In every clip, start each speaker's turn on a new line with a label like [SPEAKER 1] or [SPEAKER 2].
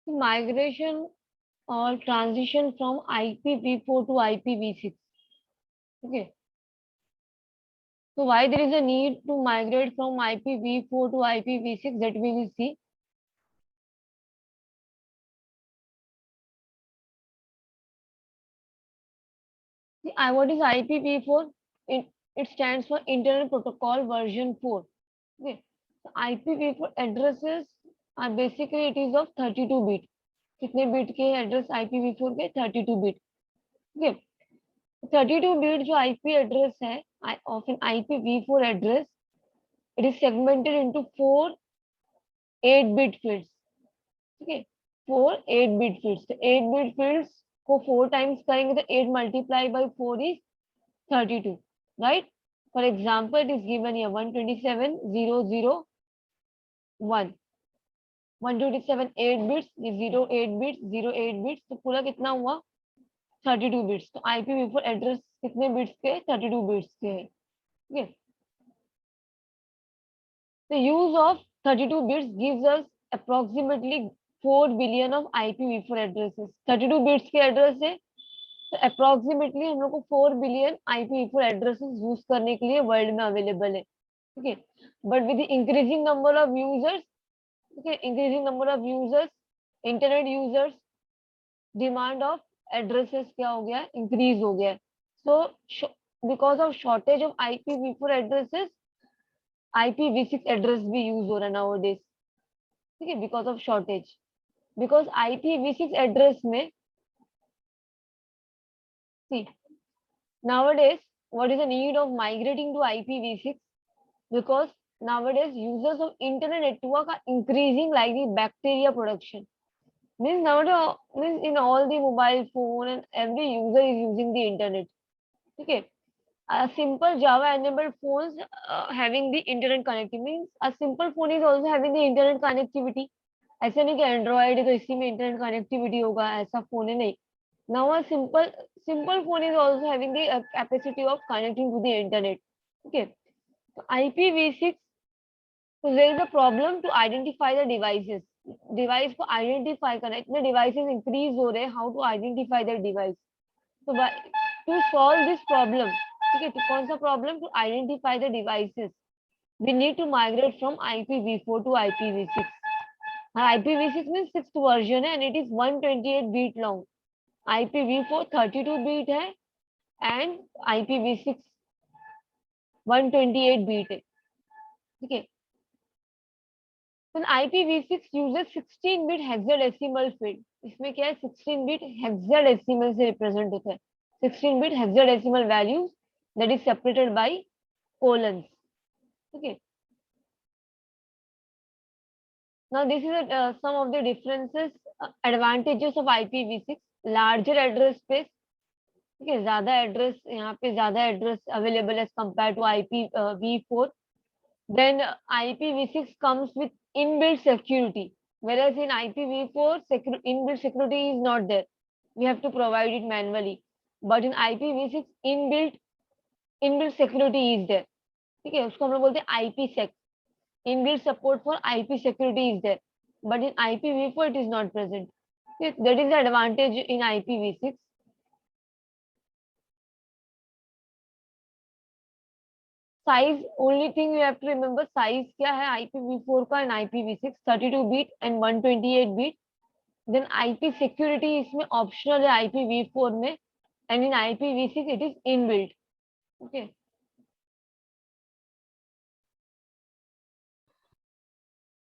[SPEAKER 1] Migration or transition from IPv4 to IPv6. Okay. So why there is a need to migrate from IPv4 to IPv6, that we will see. What is IPv4? It stands for Internet Protocol version 4. Okay. So IPv4 addresses are basically, it is of 32 bit. कितने bit के address IPv4 के? 32 bit. Okay. 32 bit जो IP address है of an IPv4 address, it is segmented into 4 8-bit fields. Okay. 4 8-bit fields. तो 8-bit fields को 4 times करेंगे तो 8 multiplied by 4 is 32, right? For example, it is given here 127,001. 127 8 bits, 0 8 bits, 0 8 bits, तो पूरा कितना हुआ? 32 bits. तो IPv4 एड्रेस कितने बिट्स के? 32 बिट्स के हैं. ठीक है. The use of 32 bits gives us approximately 4 billion of IPv4 addresses. 32 bits के एड्रेस है तो अप्रोक्सीमेटली हम लोग को 4 बिलियन IPv4 एड्रेसेस यूज करने के लिए वर्ल्ड में अवेलेबल है. ठीक है. But with increasing number of users, okay, increasing number of users, internet users, demand of addresses क्या हो गया? इंक्रीज हो गया. So because of shortage of IPv4 addresses, IPv6 address भी यूज हो रहा है nowadays. ठीक है. Because of shortage. Because IPv6 address में, see, nowadays what is the need of migrating to IPv6? Because nowadays users of internet network are increasing like the bacteria production. Means nowadays, means in all the mobile phone and every user is using the internet. Okay. A simple Java enabled phones having the internet connectivity, means a simple phone is also having the internet connectivity. ऐसा नहीं कि Android है तो इसी में internet connectivity होगा, ऐसा phone है नहीं. Now a simple phone is also having the capacity of connecting to the internet. Okay. So IPv6, so there is a problem to identify the devices. Device को identify करना, इतने devices increase हो रहे हैं, how to identify that device. तो to solve this problem, ठीक है, तो कौन सा problem? To identify the devices, we need to migrate from IPv4 to IPv6. IPv6 means 6th version है and it is 128 bit long. IPv4 32 bit है and IPv6 128 bit है. ठीक है. IPv6 uses 16-bit hexadecimal field. इसमें क्या है? 16-bit hexadecimal से represent होता है. 16-bit hexadecimal values that is separated by colons. Okay. Now this is some of the differences, advantages of IPv6. Larger address space. ठीक है. ज्यादा एड्रेस, यहाँ पे ज्यादा address available as compare to IPv4. Then IPv6 comes with inbuilt security, whereas in IPv4 inbuilt security is not there. We have to provide it manually. But in IPv6 inbuilt security is there. ठीक है. उसको हम लोग बोलते हैं IPsec. Inbuilt support for IP security is there. But in IPv4 it is not present. Okay. That is the advantage in IPv6. Size, only thing you have to remember, size क्या है IPv4 का and IPv6? 32 bit and 128 bit. Then IP security इसमें optional है IPv4 में, and in IPv6 it is inbuilt. Okay.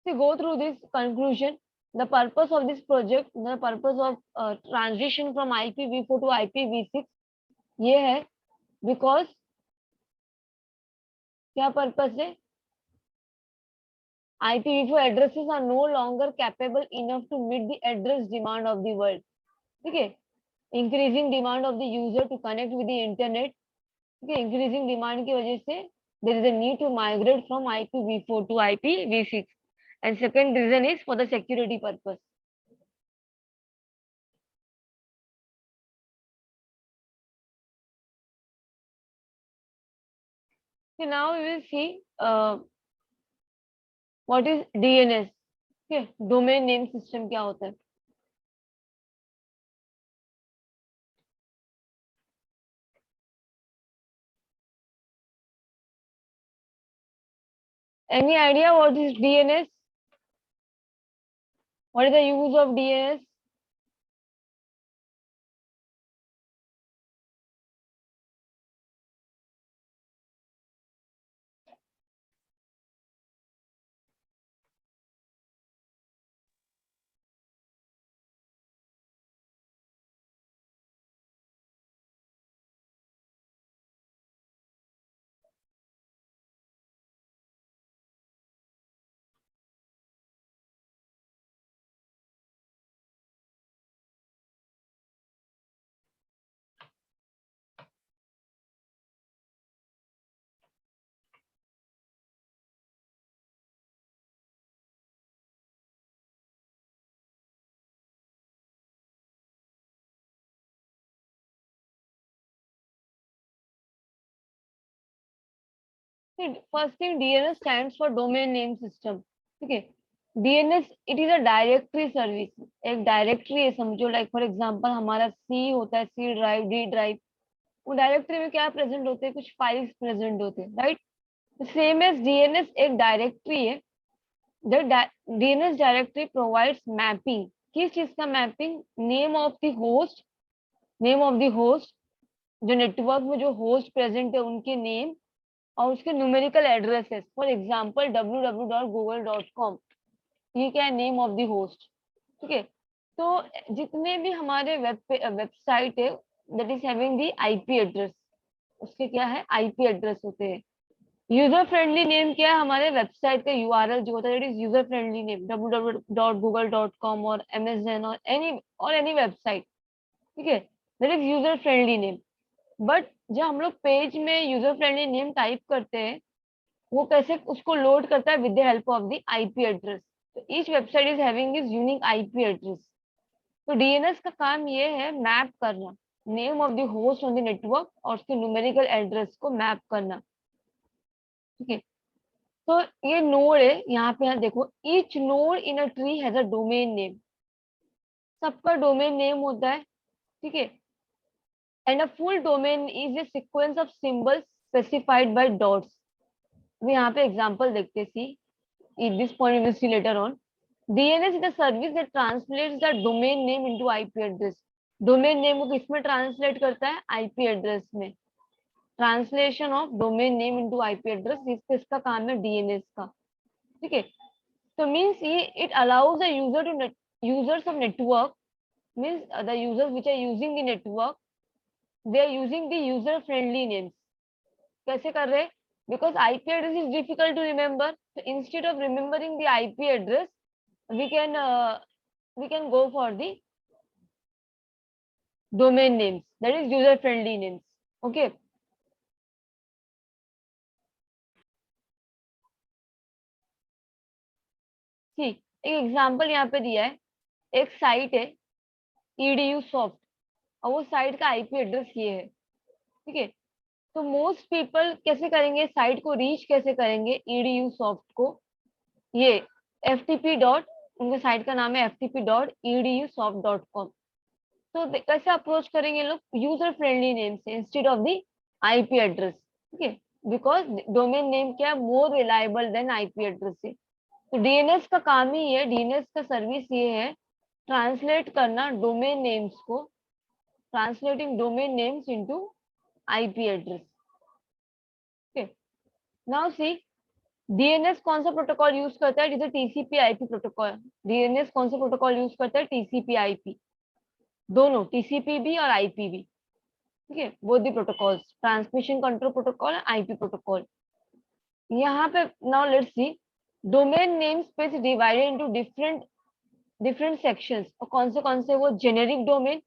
[SPEAKER 1] So go through this conclusion. The purpose of this project, the purpose of transition from IPv4 to IPv6 ये है because क्या purpose है? IPv4 addresses are no longer capable enough to meet the address demand of the world. ठीक है. Increasing demand of the user to connect with the internet. ठीक है. Increasing demand की वजह से there is a need to migrate from IPv4 to IPv6. And second reason is for the security purpose. So now we will see what is DNS. Okay. Domain name system क्या होता है? Any idea what is DNS? What is the use of DNS? First thing, DNS stands for domain name system. ठीक है, DNS it is a directory service. एक directory है समझो, like for example हमारा सी होता है, सी ड्राइव, डी ड्राइव. वो directory में क्या प्रेजेंट होते हैं, कुछ फाइल्स प्रेजेंट होते हैं, राइट. सेम एज डीएनएस एक डायरेक्टरी है. The DNS directory provides mapping. किस चीज का mapping? Name of the host, name of the host, जो नेटवर्क में जो होस्ट प्रेजेंट है उनके नेम और उसके numerical addresses. For example www.google.com, ये क्या है? Name of the host. ठीक है, तो जितने भी हमारे वेबसाइट है that is having the IP address, उसके क्या है? आईपी एड्रेस होते हैं. यूजर फ्रेंडली नेम क्या है? हमारे वेबसाइट का यूआरएल जो होता है that is user friendly name, www.google.com और amazon और एनी वेबसाइट. ठीक है, that is user friendly name. But जब हम लोग पेज में यूजर फ्रेंडली नेम टाइप करते हैं, वो कैसे उसको लोड करता है? With the help of the IP address. तो each website is having is unique IP address. तो डीएनएस का काम ये है मैप करना name of the host on the network और उसके न्यूमेरिकल एड्रेस को मैप करना. ठीक है, तो ये नोड है यहाँ पे. यहाँ देखो, each node in a tree has a domain name. सबका डोमेन नेम होता है. ठीक है, and a full domain is a sequence of symbols specified by dots. अभी यहाँ पे एग्जांपल देखते सी. At this point we will see later on. DNS is a service that translates the domain name into IP address. Domain name को किसमें translate करता है? IP address में. Translation of domain name into IP address, इसका काम है DNS का. ठीक है, तो मींस ये it allows the user to users of network, means the users which are using the network, they are using the user friendly names. कैसे कर रहे हैं? Because IP address is difficult to remember. So instead of remembering the IP address, we can go for the domain names, that is user friendly names. Okay. ठीक, एक example यहाँ पे दिया है. एक साइट है edu soft और वो साइट का आईपी एड्रेस ये है. ठीक है, तो मोस्ट पीपल कैसे करेंगे? साइट को रीच कैसे करेंगे edu soft को? ये ftp डॉट, उनके साइट का नाम है ftp.edusoft.com. तो कैसे अप्रोच करेंगे लोग? यूजर फ्रेंडली नेम से instead of the IP address. ठीक है, बिकॉज डोमेन नेम क्या है? More reliable then IP address से. तो डीएनएस का काम ही है, डीएनएस का सर्विस ये है ट्रांसलेट करना डोमेन नेम्स को, translating domain names into IP address. ठीक, नाउ सी डीएनएस कौन सा प्रोटोकॉल यूज करता है? जैसे टीसीपी आईपी प्रोटोकॉल. डीएनएस कौन सा प्रोटोकॉल यूज करता है? टीसीपी आईपी, दोनों, टीसीपी भी और आईपी भी. ठीक है, both the protocols, transmission control protocol and IP protocol. यहाँ पे now let's see domain name space divided into different different sections. और कौन से वो generic domain,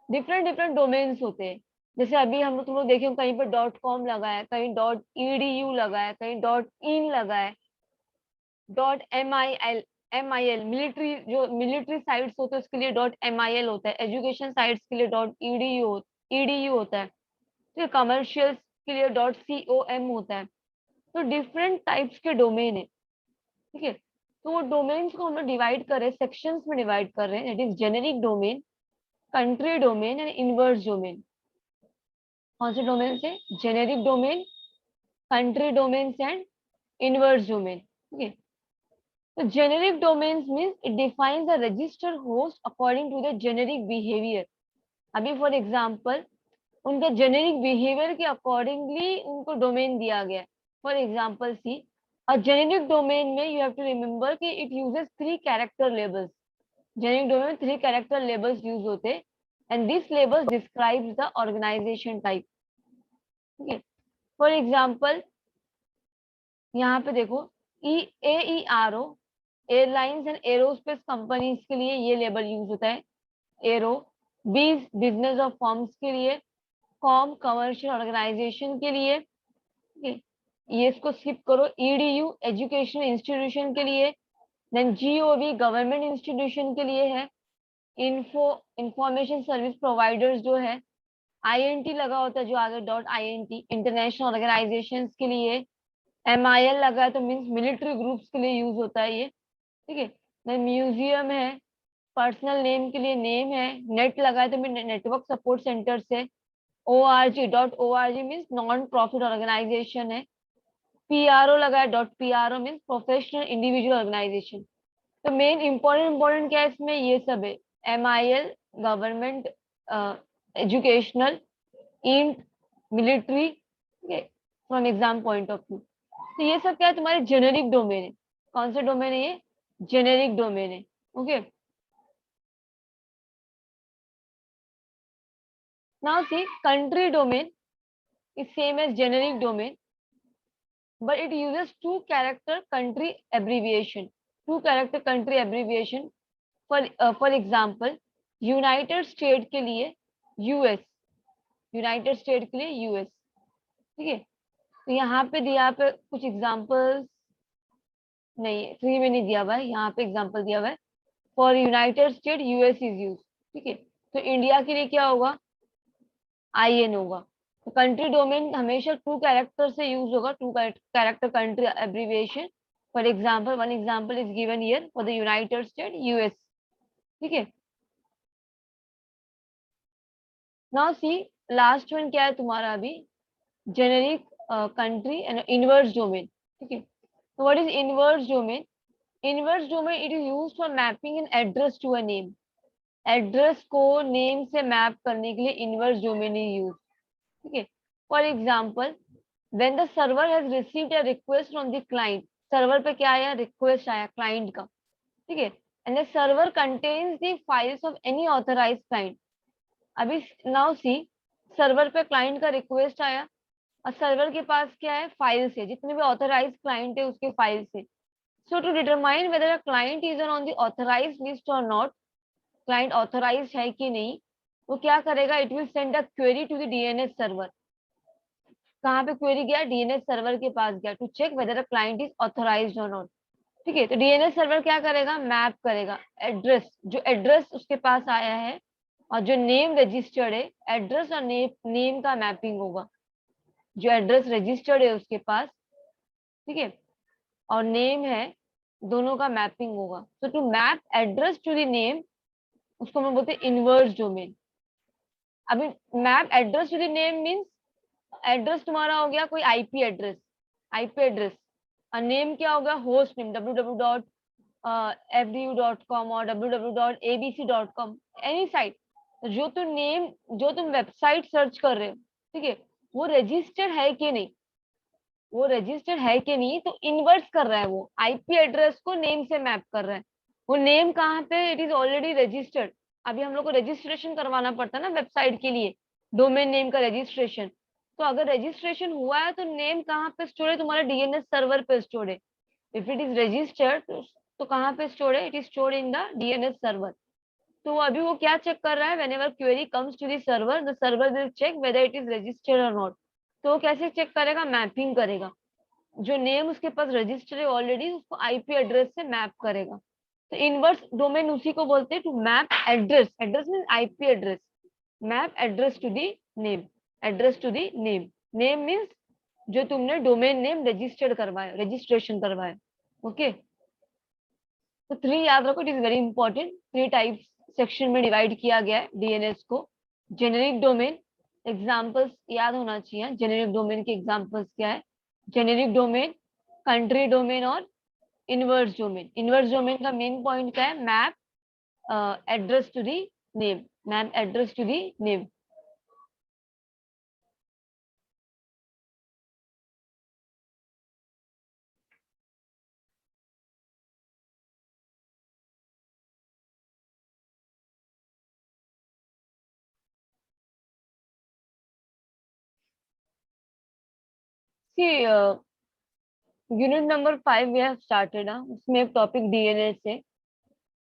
[SPEAKER 1] different different domains होते हैं. जैसे अभी हम लोग तुम लोग देखे कहीं पे .com लगा है, कहीं .edu लगा है, कहीं .in लगा है, .mil मिलिट्री, जो मिलिट्री साइट्स होते हैं उसके लिए .mil होता है, एजुकेशन साइट्स के लिए .edu होता है, तो कमर्शियल के लिए .com होता है. तो डिफरेंट टाइप्स के डोमेन है. ठीक है, तो वो डोमेन्स को हम लोग डिवाइड कर रहे हैं, सेक्शंस में डिवाइड कर रहे हैं. That is generic domain, country domain and inverse domain. कौन से डोमेन से? Generic domain, country domain and inverse domain. Okay. So generic domains means it defines the registered host according to the generic behavior. अभी for example उनका generic behaviour के accordingly उनको domain दिया गया है. For example see a generic domain में you have to remember कि it uses 3 character labels. Generic domain में 3 कैरेक्टर लेबल्स यूज होते हैं and this labels describes the organisation type. ठीक है. फॉर एग्जाम्पल यहाँ पे देखो EAERO airlines and aerospace companies के लिए ये लेबल यूज होता है. एरो बीज बिजनेस ऑफ फॉर्म्स के लिए, कॉम कमर्शियल ऑर्गेनाइजेशन के लिए. ये इसको स्किप करो. EDU एजुकेशनल इंस्टीट्यूशन के लिए, देन GOV गवर्नमेंट इंस्टीट्यूशन के लिए है. इंफॉर्मेशन सर्विस प्रोवाइडर्स जो है, INT लगा होता है जो आगे .INT इंटरनेशनल ऑर्गेनाइजेशंस के लिए. MIL लगा है तो मीन्स मिलिट्री ग्रुप्स के लिए यूज होता है ये. ठीक है. देन म्यूजियम है, पर्सनल नेम के लिए नेम है. नेट लगा है तो नेटवर्क सपोर्ट सेंटर से. ORG means non profit organisation है. PRO लगा है .PRO means professional individual organisation. तो मेन इंपॉर्टेंट क्या है इसमें, ये सब है. MIL government, educational, int, military. From exam point of view तो ये सब क्या है, तुम्हारे जेनेरिक डोमेन है. कौन सा डोमेन है ये, जेनेरिक डोमेन है. Okay. Now see country domain is same as generic domain, but it uses two character country abbreviation. Two character country abbreviation. For example, United state के लिए US, यूनाइटेड स्टेट के लिए US. ठीक है. तो यहाँ पे दिया पे कुछ एग्जांपल्स नहीं, फ्री में नहीं दिया हुआ है, यहाँ पे एग्जांपल दिया हुआ है. For United state US is use. ठीक है. तो इंडिया के लिए क्या होगा, IN होगा. तो कंट्री डोमेन हमेशा 2 कैरेक्टर से यूज होगा. 2 character country abbreviation. For example, one example is given here for the United state US. ठीक है. नाउ सी लास्ट वन क्या है तुम्हारा अभी, generic country and inverse domain. ठीक है. तो what is inverse domain? Inverse domain it is used for mapping an address to a name. Address को नेम से मैप करने के लिए इनवर्स डोमेन इज यूज. ठीक है. For example, when the server has received a request from the client, server पे क्या आया, रिक्वेस्ट आया क्लाइंट का. ठीक है. and the server contains the files of any authorized client. अभी नाउ सी सर्वर पे क्लाइंट का रिक्वेस्ट आया और सर्वर के पास क्या है, फाइल्स है, जितने भी ऑथराइज क्लाइंट है उसके फाइल्स है. So to determine whether a client is on the authorised list or not, client authorised है कि नहीं, वो क्या करेगा, it will send a query to the DNS server. कहाँ पे क्वेरी गया, DNS सर्वर के पास गया to check whether a client is authorised or not. ठीक है. तो DNS सर्वर क्या करेगा, मैप करेगा एड्रेस, जो एड्रेस उसके पास आया है और जो नेम रजिस्टर्ड है, एड्रेस और नेम का मैपिंग होगा. जो एड्रेस रजिस्टर्ड है उसके पास, ठीक है, और नेम है, दोनों का मैपिंग होगा. So to map address to the name, उसको हम बोलते हैं इनवर्स डोमेन. अभी map address to the name means address तुम्हारा हो गया कोई IP एड्रेस, IP एड्रेस, और नेम क्या होगा, होस्ट नेम www.fdu.com और www.abc.com, एनी साइट. जो तुम नेम, जो तुम वेबसाइट सर्च कर रहे हो, ठीक है, वो रजिस्टर्ड है कि नहीं, वो रजिस्टर्ड है कि नहीं, तो इन्वर्स कर रहा है, वो IP एड्रेस को नेम से मैप कर रहा है. वो नेम कहाँ पे, इट इज ऑलरेडी रजिस्टर्ड. अभी हम लोग को रजिस्ट्रेशन करवाना पड़ता है ना वेबसाइट के लिए, डोमेन नेम का रजिस्ट्रेशन. तो अगर रजिस्ट्रेशन हुआ है तो नेम कहाँ पे स्टोर है, तुम्हारा DNS सर्वर पे स्टोर है. इफ इट इज रजिस्टर्ड तो कहाँ पे स्टोर है, it is store in the DNS server. तो अभी वो क्या चेक कर रहा है, whenever query comes to the server will check whether it is registered और नॉट. तो वो कैसे चेक करेगा, मैपिंग करेगा. जो नेम उसके पास रजिस्टर है ऑलरेडी, उसको IP एड्रेस से मैप करेगा. तो इनवर्स डोमेन उसी को बोलते हैं, to map address, address mean IP address, map address to the name, address to the name. Name means जो तुमने डोमेन नेम रजिस्टर्ड करवाया, रजिस्ट्रेशन करवाया. ओके. तो 3 याद रखो, it is very important. 3 types section में डिवाइड किया गया है DNS को. जेनेरिक डोमेन, एग्जांपल्स याद होना चाहिए. जेनेरिक डोमेन के एग्जांपल्स क्या है, जेनेरिक डोमेन, कंट्री डोमेन और इनवर्स डोमेन, इनवर्स डोमेन का मेन पॉइंट क्या है? Map address to the name, map address to the name. See, unit number 5 we have started. उसमें एक टॉपिक डीएनए से,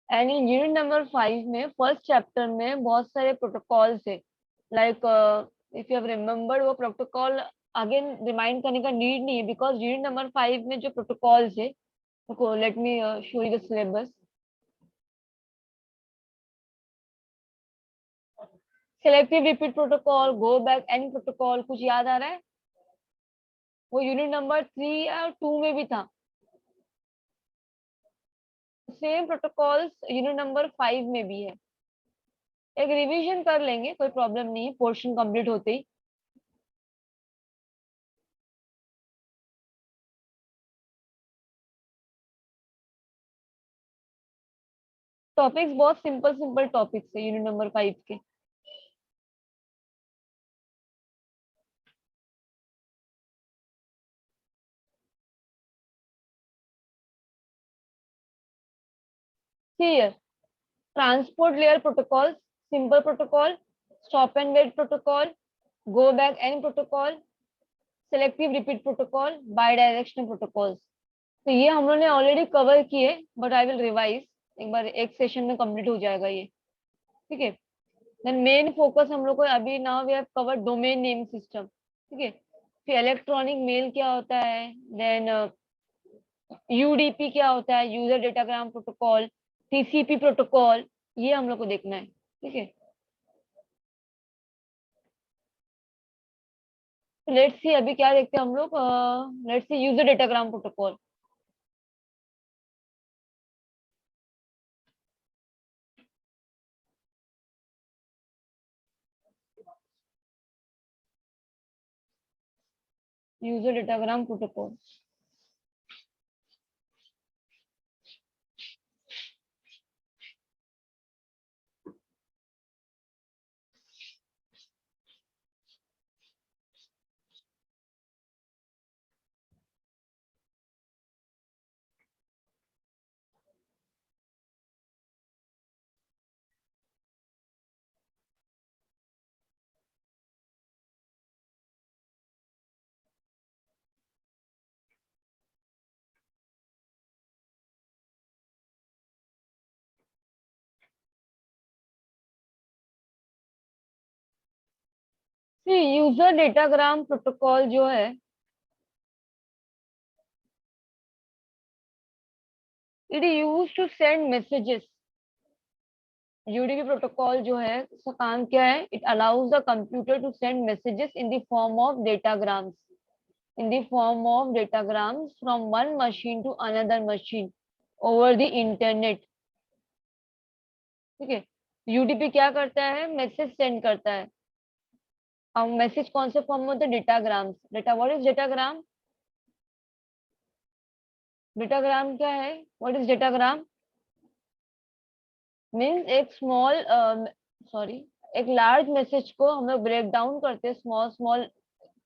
[SPEAKER 1] एंड इन यूनिट नंबर 5 में first chapter में बहुत सारे प्रोटोकॉल है. Like if you have remembered, वो प्रोटोकॉल अगेन रिमाइंड करने का नीड नहीं है, बिकॉज यूनिट नंबर 5 में जो प्रोटोकॉल्स है, देखो let me show you the syllabus. Selective repeat protocol, go back and protocol, कुछ याद आ रहा है? वो यूनिट नंबर 3 और 2 में भी था. सेम प्रोटोकॉल्स यूनिट नंबर 5 में भी है. एक रिवीजन कर लेंगे, कोई प्रॉब्लम नहीं है, पोर्शन कंप्लीट होते ही. टॉपिक्स बहुत सिंपल सिंपल टॉपिक्स है यूनिट नंबर 5 के. Here, transport layer protocols, simple protocol, stop and wait protocol, go back and protocol, selective repeat protocol, bidirectional protocols. तो ये हम लोगों ने ऑलरेडी कवर किए, बट आई विल रिवाइज. एक बार एक सेशन में कंप्लीट हो जाएगा ये. ठीक है. देन मेन फोकस हम लोग को अभी, now we have covered domain name system. ठीक है. फिर इलेक्ट्रॉनिक मेल क्या होता है, देन यूडीपी क्या होता है, user datagram protocol, TCP protocol, ये हम लोग को देखना है. ठीक है. लेट्स सी अभी क्या देखते हैं हम लोग. Let's see user datagram protocol. User datagram protocol. User datagram protocol जो है, it is use to send messages. UDP protocol जो है, उसका काम क्या है? It allows the computer to send messages in the form of datagrams, in the form of datagrams from one machine to another machine over the internet. ठीक है. UDP क्या करता है? मैसेज सेंड करता है. अब मैसेज कौन से फॉर्म में होता है? Datagrams. Data, what is datagram? Datagram क्या है? What is datagram? मीन्स एक स्मॉल, सॉरी, एक लार्ज मैसेज को हम लोग ब्रेक डाउन करते हैं स्मॉल स्मॉल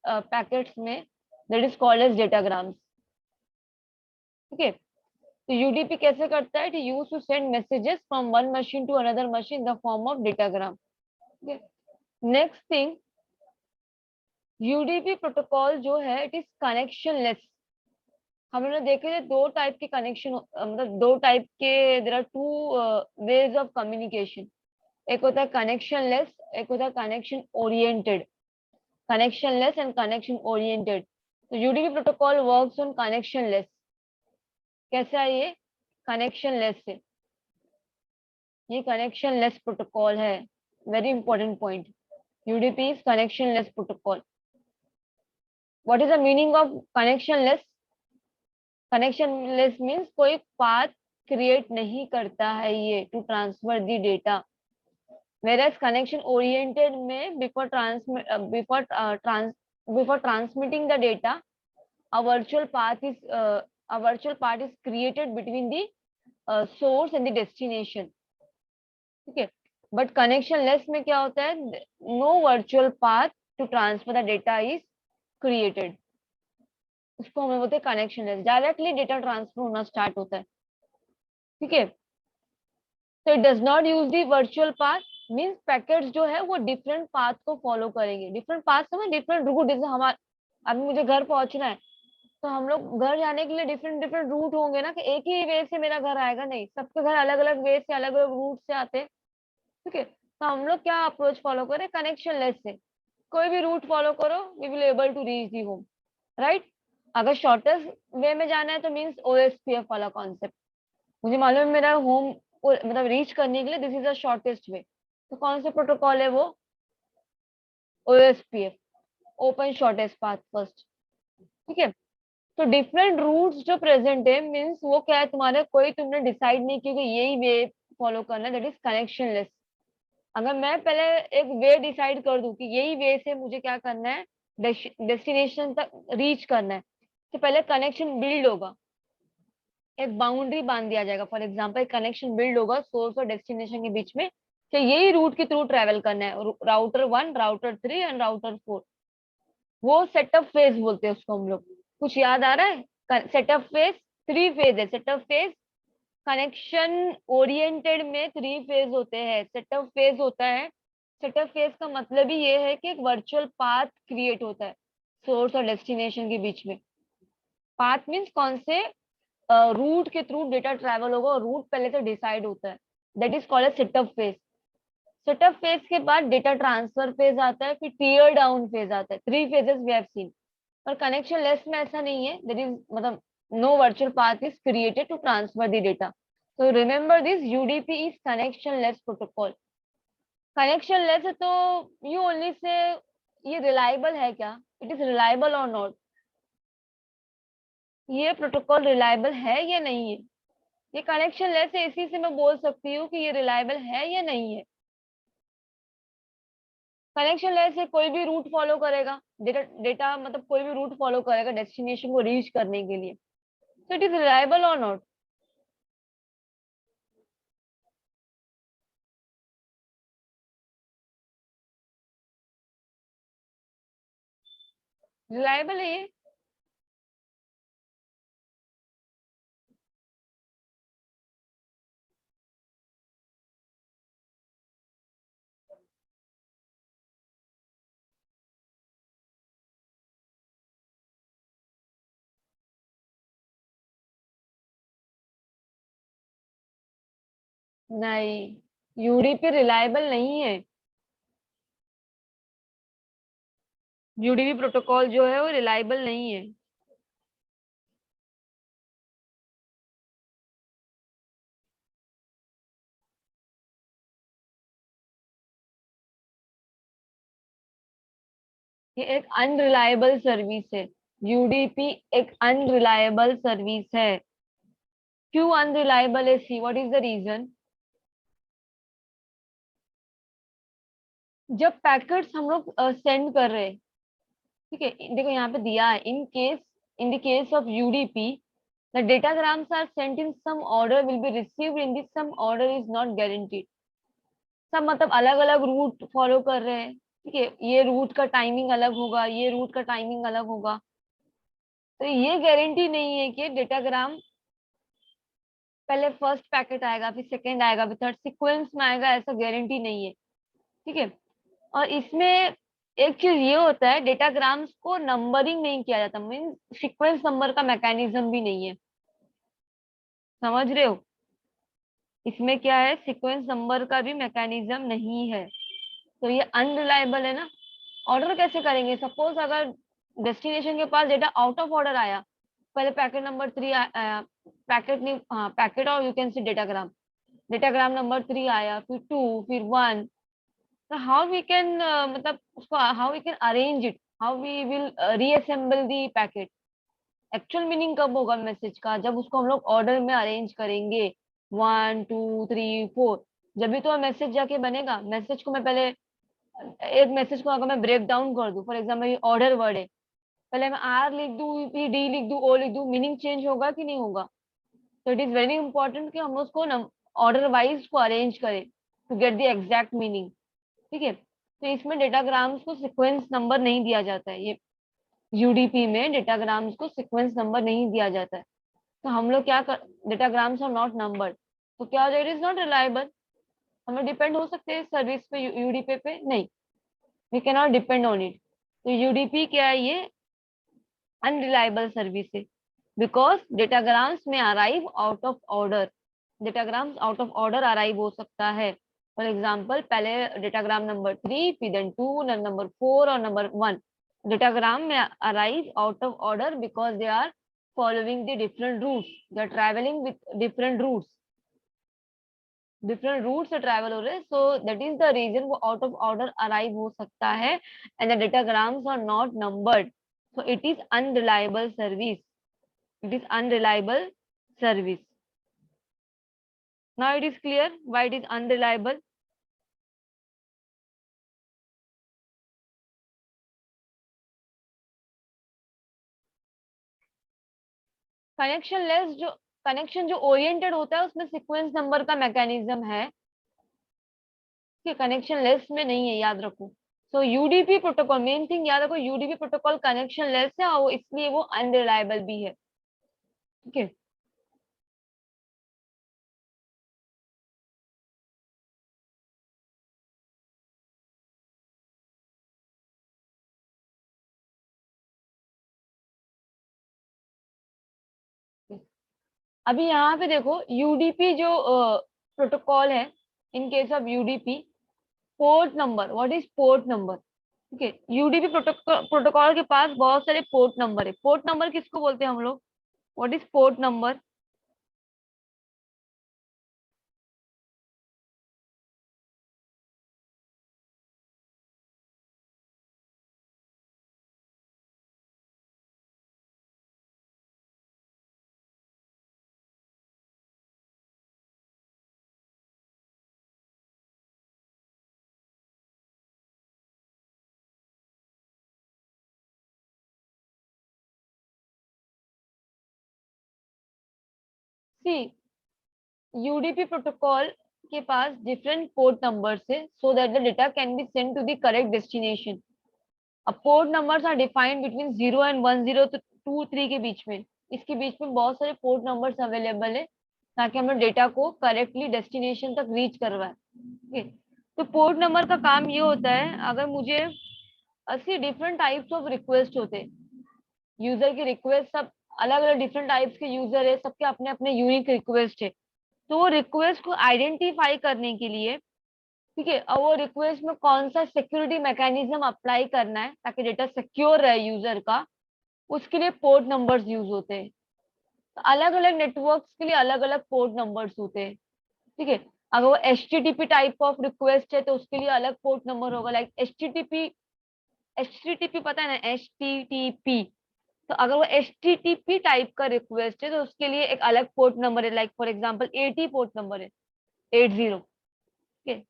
[SPEAKER 1] पैकेट्स में, that is called as datagrams. ठीक है. तो यूडीपी कैसे करता है? Use to send messages from one machine to another machine in the form of datagram. Next thing, UDP protocol जो है, इट इज कनेक्शनलेस. हम लोगों ने देखे थे दो टाइप के कनेक्शन, मतलब दो टाइप के, there are two ways of communication. एक होता है कनेक्शनलेस, एक होता है connection oriented. Connectionless and connection oriented. तो UDP protocol works on connectionless. कैसा है ये? कनेक्शनलेस से. ये कनेक्शनलेस प्रोटोकॉल है. Very important point. UDP is connectionless protocol. What is the meaning of connectionless? Connectionless means कोई path create नहीं करता है ये to transfer the data. Whereas connection oriented में before transmitting the data, a virtual path is a virtual path is created between the source and the destination. ठीक है, but connection less में क्या होता है, no virtual path to transfer the data is created, उसको हमें बोलते हैं connectionless, directly data transfer होना स्टार्ट होता है। ठीक है, तो it does not use the virtual path, means packets जो है वो डिफरेंट पाथ को फॉलो करेंगे, डिफरेंट पाथ में डिफरेंट रूट, जैसे हमारा अभी मुझे घर पहुंचना है तो हम लोग घर जाने के लिए डिफरेंट डिफरेंट रूट होंगे ना, कि एक ही वे से मेरा घर आएगा, नहीं, सबके घर अलग अलग वे से अलग अलग रूट से आते हैं। ठीक है, तो हम लोग क्या अप्रोच फॉलो करें, कनेक्शन लेस से, कोई भी रूट फॉलो करो, we will able to reach the home, right. अगर शॉर्टेस्ट वे में जाना है तो मीन्स ओएसपीएफ वाला कॉन्सेप्ट, मुझे मालूम है मेरा होम को मतलब रीच करने के लिए दिस इज द शॉर्टेस्ट वे, तो कौन से प्रोटोकॉल है वो, OSPF, open shortest path first. ठीक है, तो डिफरेंट रूट्स जो प्रेजेंट है मीन्स वो क्या है, तुम्हारे कोई तुमने डिसाइड नहीं किया कि यही वे फॉलो करना है, दैट इज कनेक्शन लेस। अगर मैं पहले एक वे डिसाइड कर दूं कि यही वे से मुझे क्या करना है, डेस्टिनेशन तक रीच करना है, तो पहले कनेक्शन बिल्ड होगा, एक बाउंड्री बांध दिया जाएगा, फॉर एग्जाम्पल एक कनेक्शन बिल्ड होगा सोर्स और डेस्टिनेशन के बीच में, कि यही रूट के थ्रू ट्रेवल करना है, राउटर 1, राउटर 3 एंड राउटर 4, वो सेटअप फेज बोलते हैं उसको हम लोग। कुछ याद आ रहा है, सेटअप फेज 3 फेज है, सेटअप फेज कनेक्शन ओरिएंटेड में 3 फेज होते हैं, सेटअप फेज होता है, सेटअप फेज का मतलब ही ये है कि एक वर्चुअल पाथ क्रिएट होता है सोर्स और डेस्टिनेशन के बीच में। पाथ मीन्स कौन से रूट के थ्रू डेटा ट्रैवल होगा, और रूट पहले से डिसाइड होता है, that is called setup phase. Setup phase के बाद डेटा ट्रांसफर फेज आता है, फिर टीयर डाउन फेज आता है, 3 फेजेस वी हैव सीन। पर कनेक्शन लेस में ऐसा नहीं है, दैट इज मतलब no virtual path is created to transfer the data. So remember this, UDP is connectionless protocol. Connectionless है तो you only say ये reliable है क्या? It is reliable or not? ये प्रोटोकॉल रिलायबल है या नहीं है? ये कनेक्शनलेस है, इसी से मैं बोल सकती हूँ कि ये रिलायबल है या नहीं है। कनेक्शनलेस है, कोई भी रूट फॉलो करेगा, डेटा डेटा मतलब कोई भी रूट फॉलो करेगा डेस्टिनेशन को रीच करने के लिए, तो इट इज रिलायबल और नॉट? रिलायबल है ये। नहीं, यूडीपी रिलायबल नहीं है। यूडीपी प्रोटोकॉल जो है वो रिलायबल नहीं है। ये एक अनरिलायबल सर्विस है। यूडीपी एक अनरिलायबल सर्विस है। क्यों अनरिलायबल है, see what is the reason? जब पैकेट्स हम लोग सेंड कर रहे हैं, ठीक है, देखो यहाँ पे दिया है, in the case of UDP the datagrams are sent in some order will be received in this same order is not guaranteed. सब मतलब अलग अलग रूट फॉलो कर रहे हैं, ठीक है, ये रूट का टाइमिंग अलग होगा, ये रूट का टाइमिंग अलग होगा, तो ये गारंटी नहीं है कि डेटाग्राम पहले फर्स्ट पैकेट आएगा, फिर सेकंड आएगा, फिर थर्ड सीक्वेंस में आएगा, ऐसा गारंटी नहीं है। ठीक है, और इसमें एक चीज ये होता है, डेटाग्राम्स को नंबरिंग नहीं किया जाता, मीन सीक्वेंस नंबर का मैकेनिज्म भी नहीं है, समझ रहे हो? इसमें क्या है, सीक्वेंस नंबर का भी मैकेनिज्म नहीं है, तो ये अनरिलायबल है ना। ऑर्डर कैसे करेंगे, सपोज अगर डेस्टिनेशन के पास डेटा आउट ऑफ ऑर्डर आया, पहले पैकेट नंबर 3 आया, पैकेट नहीं, हाँ पैकेट, और you can see datagram, datagram number 3 आया, फिर 2, फिर 1, तो हाउ वी कैन मतलब उसको how we can arrange it, how we will reassemble the packet? Actual meaning कब होगा मैसेज का, जब उसको हम लोग ऑर्डर में अरेंज करेंगे, 1 2 3 4, जब भी तो मैसेज जाके बनेगा। मैसेज को मैं पहले एक मैसेज को अगर मैं ब्रेक डाउन कर दूं, फॉर एग्जाम्पल ये ऑर्डर वर्ड है, पहले मैं आर लिख दूं, डी लिख दूं, ओ लिख दूं, मीनिंग चेंज होगा कि नहीं होगा? तो इट इज वेरी इंपॉर्टेंट कि हम उसको ऑर्डर वाइज को अरेंज करें to get the exact meaning. ठीक है, तो इसमें डेटाग्राम्स को सीक्वेंस नंबर नहीं दिया जाता है। ये यूडीपी में डेटाग्राम्स को सीक्वेंस नंबर नहीं दिया जाता है। तो हम लोग क्या कर, डेटाग्राम्स आर नॉट नंबर्ड, तो क्या हो जाएगा? It is not reliable. हमें डिपेंड हो सकते हैं सर्विस पे, यूडीपी पे नहीं, we can not depend on it. तो यूडीपी क्या है? ये अनरिलायबल सर्विस है, because datagrams may arrive out of order. Datagrams out of order arrive हो सकता है। फॉर एग्जाम्पल, पहले डेटाग्राम नंबर 3, फिर देन 2, नंबर 4 और number 1। Datagram may arrive out of order because they are following the different routes, they are traveling with different routes, different route से travel हो रहे हैं, so that is the reason वो out of order arrive हो सकता है। And the datagrams are not numbered, so it is unreliable service, it is unreliable service. Now it is clear why it is unreliable. Connection जो oriented होता है उसमें sequence number का mechanism है, कि कनेक्शन लेस में नहीं है, याद रखो। सो यूडीपी प्रोटोकॉल, मेन थिंग याद रखो, यूडीपी प्रोटोकॉल कनेक्शन लेस है और इसलिए वो अनरिलायबल भी है। ठीक है, अभी यहाँ पे देखो यूडीपी जो प्रोटोकॉल है, in case of UDP, port number, what is port number? ठीक है, यूडीपी प्रोटोकॉल के पास बहुत सारे पोर्ट नंबर है। पोर्ट नंबर किसको बोलते हैं हम लोग? What is port number? See, UDP protocol के पास डिफरेंट पोर्ट नंबर्स है so that the data can be send to the correct destination. अब port numbers are defined between 0 and 10 तो 2 3 के बीच में, इसके बीच में बहुत सारे पोर्ट नंबर्स अवेलेबल है ताकि हम लोग डेटा को करेक्टली डेस्टिनेशन तक रीच करवाए। ठीक है, तो पोर्ट नंबर का काम ये होता है, अगर मुझे 80 डिफरेंट टाइप्स ऑफ रिक्वेस्ट होते हैं, यूजर की रिक्वेस्ट सब अलग अलग डिफरेंट टाइप्स के यूजर है, सबके अपने अपने यूनिक रिक्वेस्ट है। तो वो रिक्वेस्ट को आइडेंटिफाई करने के लिए, ठीक है, और वो रिक्वेस्ट में कौन सा सिक्योरिटी मैकेनिज्म अप्लाई करना है ताकि डेटा सिक्योर रहे यूजर का, उसके लिए पोर्ट नंबर्स यूज होते हैं। तो अलग अलग नेटवर्क्स के लिए अलग अलग पोर्ट नंबर्स होते हैं। ठीक है, अगर वो एच टाइप ऑफ रिक्वेस्ट है तो उसके लिए अलग पोर्ट नंबर होगा, लाइक एच पता है ना, HTTP। तो अगर वो HTTP टाइप का रिक्वेस्ट है तो उसके लिए एक अलग पोर्ट नंबर है, like for example 80 port number है, 80। ठीक है,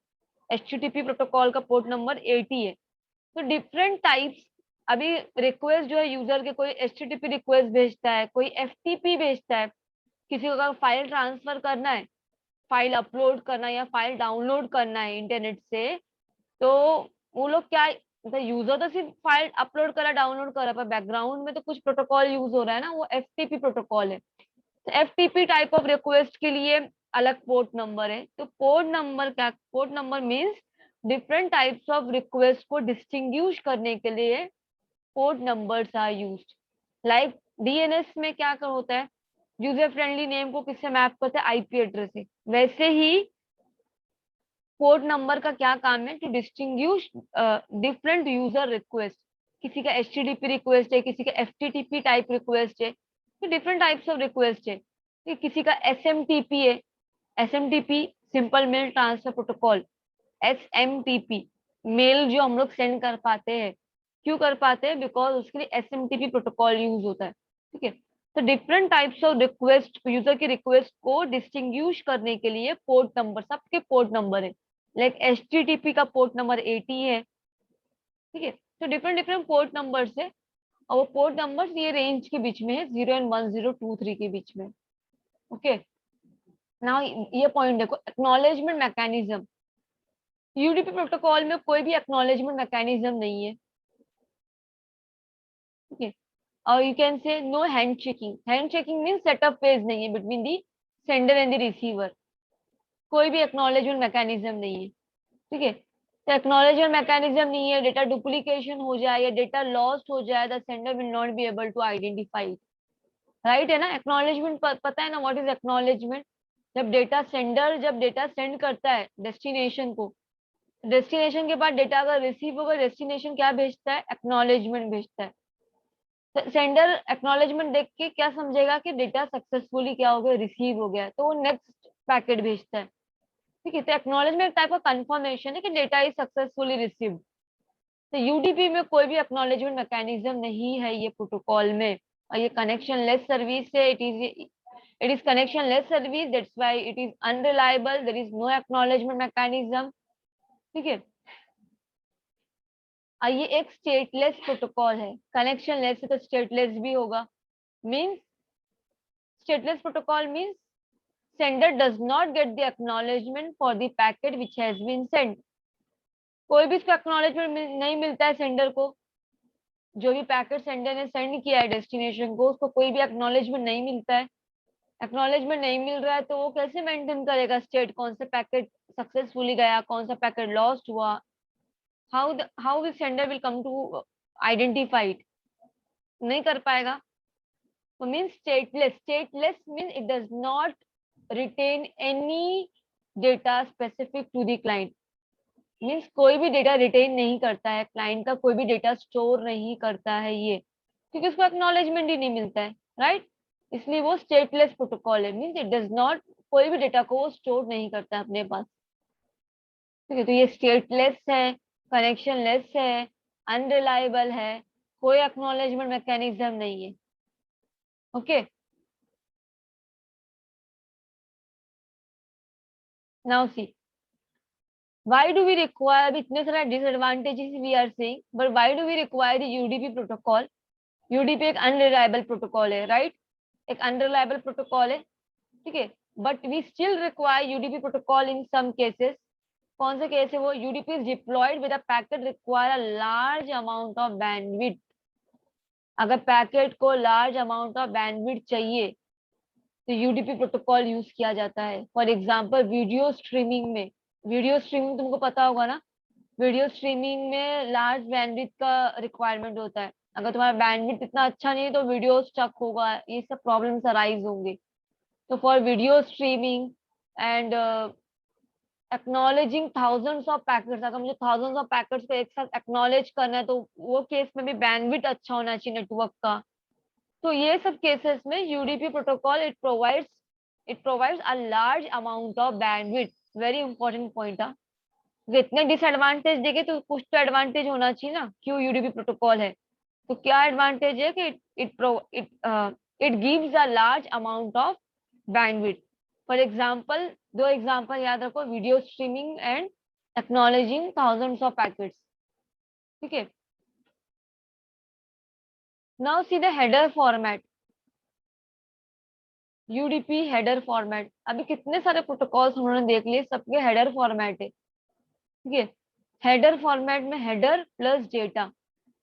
[SPEAKER 1] HTTP प्रोटोकॉल का पोर्ट नंबर 80 है। तो डिफरेंट टाइप्स, अभी रिक्वेस्ट जो है यूजर के, कोई HTTP रिक्वेस्ट भेजता है, कोई FTP भेजता है, किसी को अगर फाइल ट्रांसफर करना है, फाइल अपलोड करना है या फाइल डाउनलोड करना है इंटरनेट से, तो वो लोग क्या, मतलब यूजर तो सिर्फ फाइल अपलोड करा डाउनलोड करा, पर बैकग्राउंड में तो कुछ प्रोटोकॉल यूज हो रहा है ना, वो FTP प्रोटोकॉल है। तो FTP टाइप ऑफ रिक्वेस्ट के लिए अलग पोर्ट नंबर है। तो पोर्ट नंबर क्या, port number means different types of request को डिस्टिंग्विश करने के लिए port numbers are used. Like DNS में क्या कर होता है, यूजर फ्रेंडली नेम को किससे मैप करते हैं? IP एड्रेस से। वैसे ही पोर्ट नंबर का क्या काम है? To distinguish different user request. किसी का HTTP रिक्वेस्ट है, किसी का FTTP टाइप रिक्वेस्ट है, तो डिफरेंट टाइप्स ऑफ रिक्वेस्ट है। किसी का SMTP है, SMTP simple mail transfer protocol, SMTP mail जो हम लोग सेंड कर पाते हैं, क्यों कर पाते हैं? बिकॉज उसके लिए SMTP प्रोटोकॉल यूज होता है। ठीक है, तो different types of request, user की रिक्वेस्ट को डिस्टिंग्विश करने के लिए पोर्ट नंबर, सबके पोर्ट नंबर है। लाइक HTTP का पोर्ट नंबर 80 है। ठीक है, तो डिफरेंट डिफरेंट पोर्ट नंबर है। और वो पोर्ट नंबर्स ये रेंज के बीच में है, 0 and 1023 के बीच में। ओके, नाउ ये पॉइंट देखो, एक्नॉलेजमेंट मैकेनिज्म। यूडीपी प्रोटोकॉल में कोई भी एक्नॉलेजमेंट मैकेनिज्म नहीं है। ओके, और you can say no handshaking. Handshaking mean setup phase नहीं है between the sender and the receiver. कोई भी एक्नॉलेजमेंट मैकेनिज्म नहीं है। ठीक है, तो एक्नॉलेजमेंट मैकेनिज्म नहीं है, डेटा डुप्लीकेशन हो जाए या डेटा लॉस्ट हो जाए, the sender will not be able to identify. Right है ना? एक्नॉलेजमेंट पता है ना व्हाट इज एक्नॉलेजमेंट? जब डेटा सेंड करता है डेस्टिनेशन को, डेस्टिनेशन के बाद डेटा अगर रिसीव होगा, डेस्टिनेशन क्या भेजता है? एक्नॉलेजमेंट भेजता है। सेंडर एक्नॉलेजमेंट देख के क्या समझेगा कि डेटा सक्सेसफुली क्या हो गया, रिसीव हो गया, तो वो नेक्स्ट पैकेट भेजता है। ठीक है, तो एक्नॉलेजमेंट टाइप का कंफर्मेशन है कि डेटा इज सक्सेसफुली रिसीव्ड। तो यूडीपी में कोई भी एक्नॉलेजमेंट मैकेनिज्म नहीं है ये प्रोटोकॉल में, और ये कनेक्शन लेस सर्विस है। It is connectionless service, that's why it is unreliable, there is no acknowledgement mechanism. ठीक है, ये एक स्टेटलेस प्रोटोकॉल है। कनेक्शन लेस है तो स्टेटलेस भी होगा। Means stateless protocol means sender does not get the acknowledgement for the packet which has been sent। कोई भी इसका acknowledgement नहीं मिलता है सेंडर को। जो भी पैकेट सेंडर ने सेंड किया है डेस्टिनेशन को, उसको कोई भी acknowledgement नहीं मिलता है। acknowledgement नहीं मिल रहा है तो वो कैसे मेंटेन करेगा स्टेट, कौन सा पैकेट सक्सेसफुली गया, कौन सा पैकेट लॉस्ट हुआ? How will sender will come to identify it? नहीं कर पाएगा। So means stateless. Stateless means it does not retain any data specific to the client। Means कोई भी डेटा रिटेन नहीं करता है, क्लाइंट का कोई भी डेटा स्टोर नहीं करता है ये, क्योंकि उसको एक्नॉलेजमेंट ही नहीं मिलता है। राइट, इसलिए वो स्टेटलेस प्रोटोकॉल है। मीन्स इट डज नॉट, कोई भी डेटा को वो स्टोर नहीं करता है अपने पास। ठीक है, तो ये स्टेटलेस है, कनेक्शन लेस है, अनरिलायबल है, कोई एक्नॉलेजमेंट मैकेनिज्म नहीं है। Okay, now see why do we require, अभी इतने सारे disadvantages we are seeing, but why do we require the UDP protocol? UDP एक unreliable protocol है, right? एक unreliable protocol है। ठीक है, but we still require UDP protocol in some cases। कौन से केस है वो? UDP is deployed with a packet require a large amount of bandwidth। अगर पैकेट को लार्ज अमाउंट ऑफ बैंडविड्थ चाहिए तो यूडीपी प्रोटोकॉल यूज किया जाता है। फॉर एग्जांपल वीडियो स्ट्रीमिंग में, वीडियो स्ट्रीमिंग तुमको पता होगा ना, वीडियो स्ट्रीमिंग में लार्ज बैंडविड्थ का रिक्वायरमेंट होता है। अगर तुम्हारा बैंडविड्थ इतना अच्छा नहीं है तो वीडियो स्टक होगा, ये सब प्रॉब्लम्स अराइज होंगे। तो for video streaming and acknowledging thousands of packets, अगर मुझे थाउजेंड्स ऑफ पैकेट्स को एक साथ एक्नॉलेज करना है तो वो केस में भी बैंडविड्थ अच्छा होना चाहिए नेटवर्क का। तो ये सब केसेस में UDP protocol it provides a large amount of bandwidth. Very important point है। इतने डिसएडवांटेज देखे तो कुछ तो एडवांटेज होना चाहिए ना, क्यों यूडीपी प्रोटोकॉल है। तो क्या एडवांटेज है कि it gives a large amount of bandwidth. For example, दो एग्जांपल याद रखो, video streaming and acknowledging thousands of packets. ठीक है, now see the header format. UDP header format, अभी कितने सारे प्रोटोकॉल्स उन्होंने देख लिए, सबके हेडर फॉर्मेट है। ठीक है, हेडर फॉर्मेट में हेडर प्लस डेटा।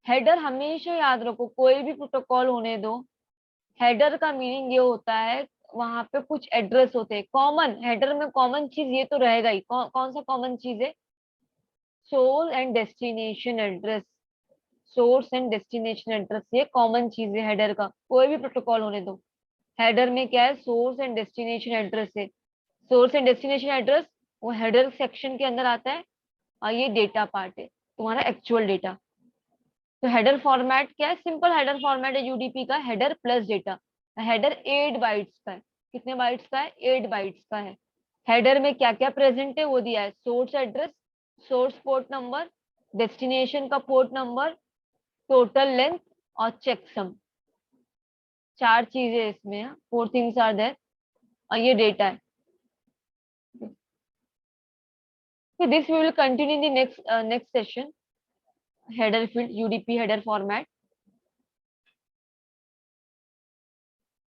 [SPEAKER 1] हेडर हमेशा याद रखो, कोई भी प्रोटोकॉल होने दो, हेडर का मीनिंग ये होता है वहां पे कुछ एड्रेस होते हैं कॉमन। हेडर में कॉमन चीज ये तो रहेगा ही, कौन सा कॉमन चीज है? Source and destination address. Source and destination address ये कॉमन चीज है हेडर का, कोई भी प्रोटोकॉल होने दो। हेडर में क्या है? सोर्स एंड डेस्टिनेशन एड्रेस है। सोर्स एंड डेस्टिनेशन एड्रेस वो हेडर सेक्शन के अंदर आता है, और ये डेटा पार्ट है, तुम्हारा एक्चुअल डेटा। तो हेडर फॉर्मेट क्या है? सिंपल हेडर फॉर्मेट है यूडीपी का, header plus data. Header 8 bytes का है। कितने बाइट्स का है? 8 बाइट्स का है। हेडर में क्या क्या प्रेजेंट है वो दिया है, source address, source port number, destination का पोर्ट नंबर, टोटल लेंथ और चेकसम। चार चीजें इसमें, 4 थिंग्स आर देयर, और ये डेटा है। So this we will continue in the next session, header field, UDP header format.